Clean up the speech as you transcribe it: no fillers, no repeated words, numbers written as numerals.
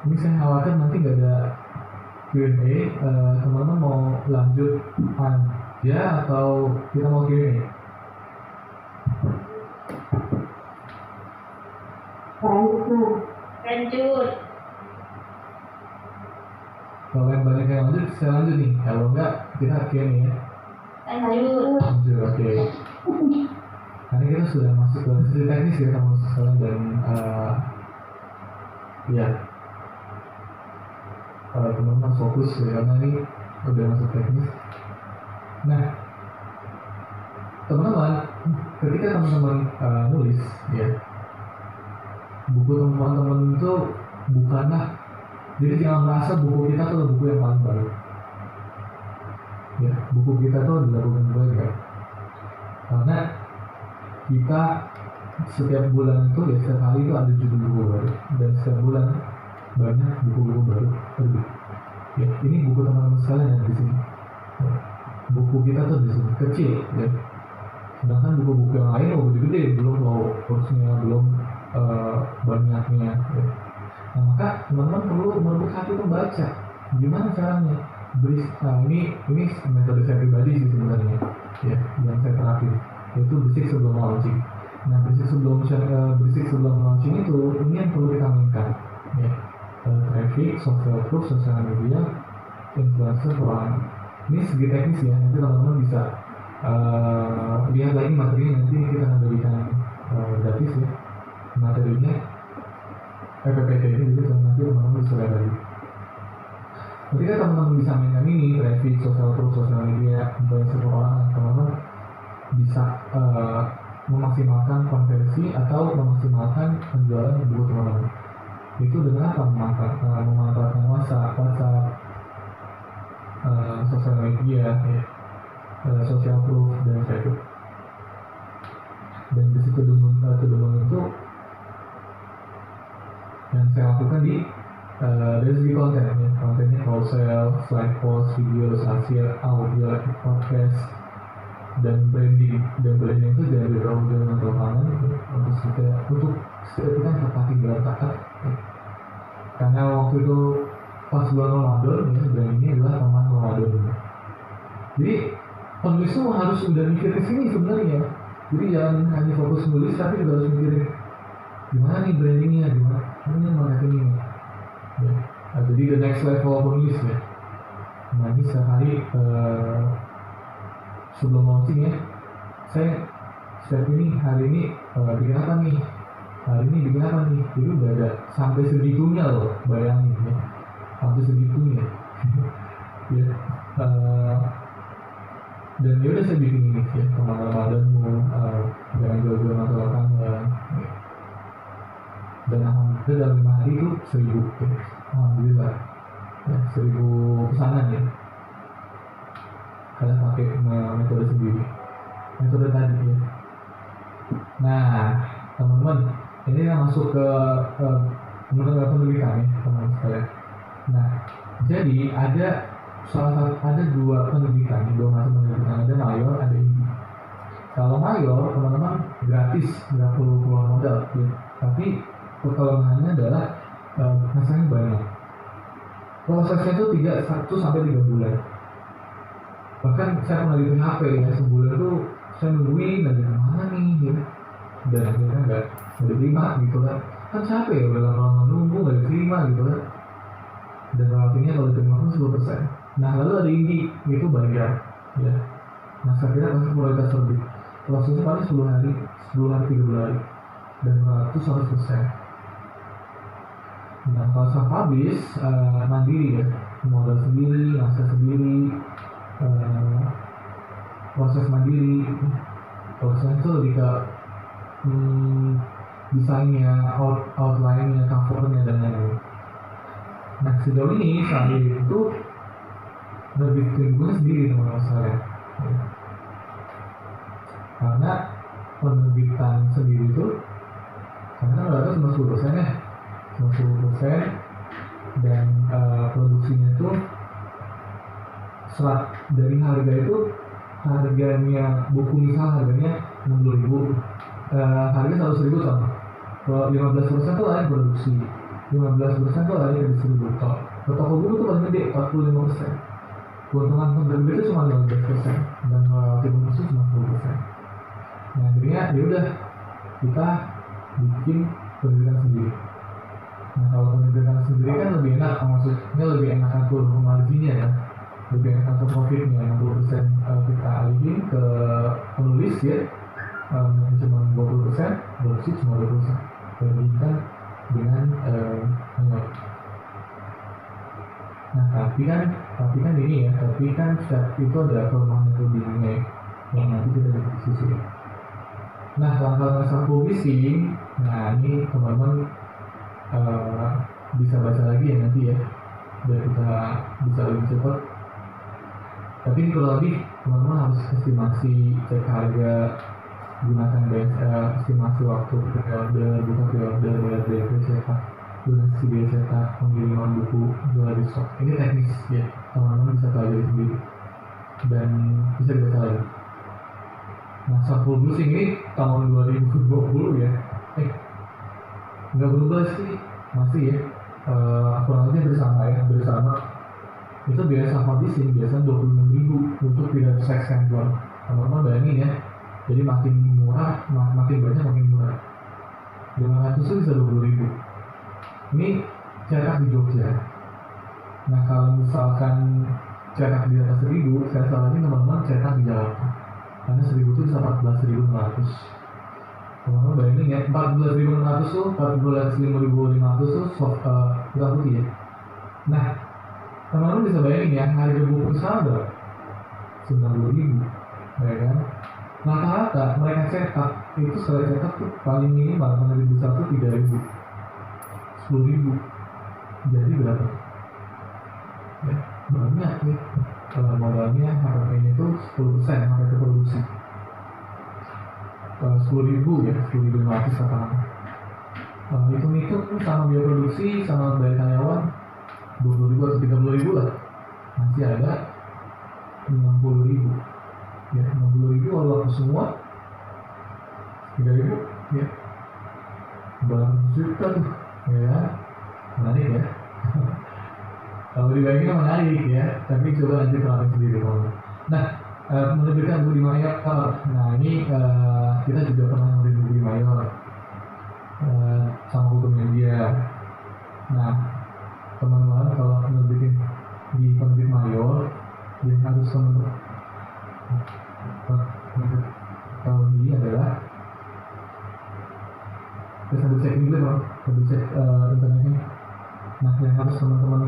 Ini saya khawatir nanti nggak ada Q&A. Teman-teman mau lanjut aja atau kita mau Q&A? Lanjut. Kalau yang banyak yang lanjut, saya lanjut nih. Kalau enggak, kita Q&A ya. Lanjut, oke. Karena kita sudah masuk ke sisi teknis ya teman-teman sekalian, dan ya teman-teman fokus ya, karena ini udah masuk teknis. Nah, teman-teman, ketika teman-teman nulis ya, buku teman-teman itu bukanlah, jadi jangan merasa buku kita tuh buku yang paling baru ya. Buku kita tuh adalah buku yang baik ya, karena kita setiap bulan itu ya, setiap hari itu ada judul buku baru, dan setiap bulan banyak buku-buku baru terbit ya. Ini buku teman-teman sekalian yang di sini ya. Buku kita tuh di sini kecil ya, sedangkan buku-buku yang lain gede-gede, belum tahu kursnya, belum banyaknya ya. Nah, maka teman-teman perlu merebut hati membaca. Gimana caranya? Ini metode saya pribadi sih sebenarnya ya, yang saya terapin, yaitu berisik sebelum launching. Nah, berisik sebelum launching itu, ini yang perlu kita mainkan ya. Traffic, social proof, sosial media, influencer, orang. Ini segi teknis ya, nanti teman-teman bisa lihat lagi materinya, nanti kita akan berikan gratis ya materinya PPT ini, jadi nanti teman-teman bisa lihat lagi. Ketika teman-teman bisa mainkan ini, traffic, social proof, sosial media, influencer, orang, teman-teman bisa memaksimalkan konversi atau memaksimalkan penjualan buku teman-teman. Itu dengan apa? Memanfaatkan WhatsApp, sosial media, ya, social proof, dan traffic. Dan di situ itu yang saya lakukan dari segi konten ya. Kontennya carousel, slide post, video, hasil, audio, podcast, dan branding. Dan branding itu dari audio dan rekaman untuk setiap kita terpakai berantakan ya. Karena waktu itu pas bulan Ramadan ya, dan ini adalah teman Ramadan. Jadi penulis itu harus udah mikir ke sini sebenarnya. Jadi jangan hanya fokus nulis, tapi juga harus mikirin gimana nih brandingnya, gimana ini marketingnya ya. Nah, jadi the next level penulis ya. Nah, ini sehari sebelum launching ya, saya setiap ini hari ini bikin apa nih, jadi udah ada sampai segitunya loh, bayangin ya, sampai segitunya ya. Dan yaudah saya bikin ini ya, Ramadanmu, jangan jual-jual masalah kamu ya. Dan alhamdulillah dalam 5 hari itu 1000 ya. Alhamdulillah ya, 1000 pesanan ya. Kalian pakai metode sendiri, metode tadi ya. Nah teman-teman, ini kita masuk ke penelitian ya teman-teman sekalian. Nah, jadi ada dua penelitian, dua macam penelitian, ada mayor, ada indie. Kalau mayor, teman-teman gratis, nggak perlu keluar modal ya. Tapi kelemahannya adalah hasilnya banyak. Prosesnya itu 1-3 bulan. Bahkan saya pernah di PHP ya, sebulan itu saya nungguin aja kemana nih ya. Dan akhirnya nggak diterima gitu kan capek ya, udah lama nunggu nggak diterima gitu kan. Dan relatifnya kalau diterima pun 10%. Nah lalu ada indie, itu bayar ya. Nah saya kira pasti prioritas terbit, prosesnya paling 10 hari 30 hari, dan relatif 100%. Nah kalau self-publish mandiri ya, modal sendiri, naskah sendiri, proses mandiri. Prosesnya itu lebih ke desainnya, outline-nya, covernya, dan lain-lain. Nah sejauh ini saya itu lebih tingginya sendiri teman-teman saya ya. Karena penerbitan sendiri itu karena rata cuma 10% ya, 10%, dan produksinya itu dari harga itu, harganya buku misal harganya 60.000, harga 100.000 sama. Kalau 15% itu lain produksi, 15% tuh lari ke distributor. Ke toko buku tuh paling gede 45%. Keuntungan penerbit itu cuma 15% dan royalti bonus itu cuma 10%. Nah akhirnya ya udah kita bikin penerbitan sendiri. Nah kalau penerbitan sendiri kan lebih enak, maksudnya lebih enak atur marginnya ya, lebih enak atur profitnya. 60% kita alihin ke penulis ya, cuma 20%, produksi cuma 20%. Bandingkan dengan manual. Nah tapi kan ini ya, tapi kan itu ada kelemahan metodenya yang nanti kita diskusi. Nah langkah-langkah publishing, nah ini teman-teman bisa baca lagi ya nanti ya, biar kita bisa lebih cepat. Tapi ini kalau lebih teman-teman harus estimasi, cek harga, gunakan BSL, estimasi waktu pre-order, buka pre-order, bayar DP, cetak, donasi biaya cetak, pengiriman buku, jual di stok. Ini teknis ya, teman-teman bisa pelajari sendiri dan bisa dibaca lagi. Nah, self publishing ini tahun 2020 ya, nggak berubah sih, masih ya, kurang lebih bersama. Itu biaya self publishing biasanya 26.000 untuk 300 sampler. Teman-teman bayangin ya. Jadi makin murah, makin banyak makin murah. 500 itu bisa 20.000. Ini cetak di Jogja. Nah kalau misalkan cetak di atas 1.000, saya saranin teman-teman cetak di Jakarta. Karena 1.000 itu bisa 14.600. Teman-teman bayangin ya, 14.600 tuh, 14.500 tuh hitam putih ya. Nah teman-teman bisa bayangin ya, harga buku sekarang berapa? 90.000, ya kan? Rata-rata mereka cetak itu sekali cetak tuh paling minimal penerbit besar tuh 3.000, 10.000. Jadi berapa? Ya, banyak nih. Kalau modalnya HPP-nya itu 10% HPP produksi. 10.000 ya, 10.500 katakan. Hitung-hitung sama biaya produksi sama biaya karyawan 20.000 atau 30.000 lah. Masih ada 60.000. Ya, 60.000 kalau aku semua 3.000 ya, barang juta tuh ya, menarik ya. Kalau dibayangin menarik ya, tapi coba nanti terapin sendiri kalau. Nah, menerbitkan buku di mayor. Nah ini kita juga pernah menerbitkan buku di mayor sama buku media. Nah teman-teman kalau menerbitin di penerbit mayor, dia harus tahun ini adalah kita sambil cek dulu bang, sambil cek internetnya. Nah yang harus teman-teman